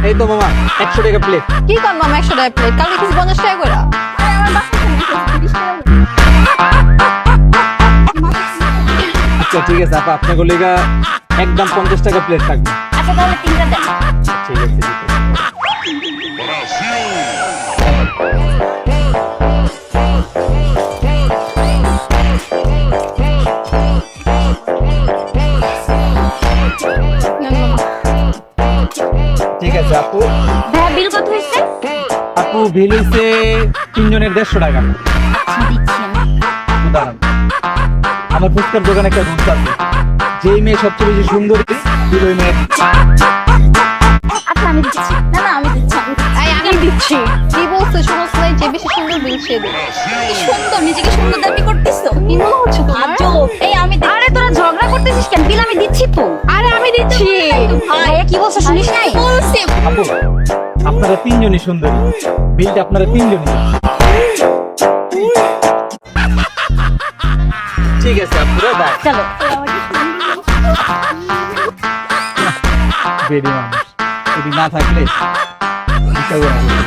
এই তো মামা 100 টাকা প্লেট। কি কর মামা 100 টাকা প্লেট? কালকে কিছু 50 টাকা করে। আচ্ছা ঠিক আছে আপা, আপনার গলিগা একদম 50 টাকা প্লেট থাকবে। আচ্ছা তাহলে তিনটা দেন। ঠিক আছে ঠিক আছে। নেন মামা। ঠিক আছে আপু। ভাইয়া বিল কত হয়েছে? আপু বিল হইছে তিনজনের 150 টাকা। আচ্ছা দিচ্ছি আমি। একটু দাঁড়ান। আমার ফুচকার দোকানে একটা রুলস আছে, যেই মেয়ে সবচেয়ে বেশি সুন্দরী বিল ওই মেয়ে। আচ্ছা আমি দিচ্ছি। না না আমি দিচ্ছি আমি দিচ্ছি। এই আমি দিচ্ছি। কি বলছো শুনোস নাই? যে বেশি সুন্দর বিল সে দেবে। কি সুন্দর, নিজেকে সুন্দর দাবি করতেছো। কি মনে হচ্ছে তোমার? আজব। এই আমি আরে তোরা ঝগড়া করতেছিস কেন? বিল আমি দিচ্ছি তো। আরে আমি দিচ্ছি। ভাইয়া কি বলছো শুনিস নাই? বলছি। আপু আপনারা তিনজনই সুন্দরী, বিলটা আপনারা তিনজনই। ঠিক আছে আপুরা বাই। চলো। বেরি মানুষ যদি না থাকলে বিচার করা যাবে না।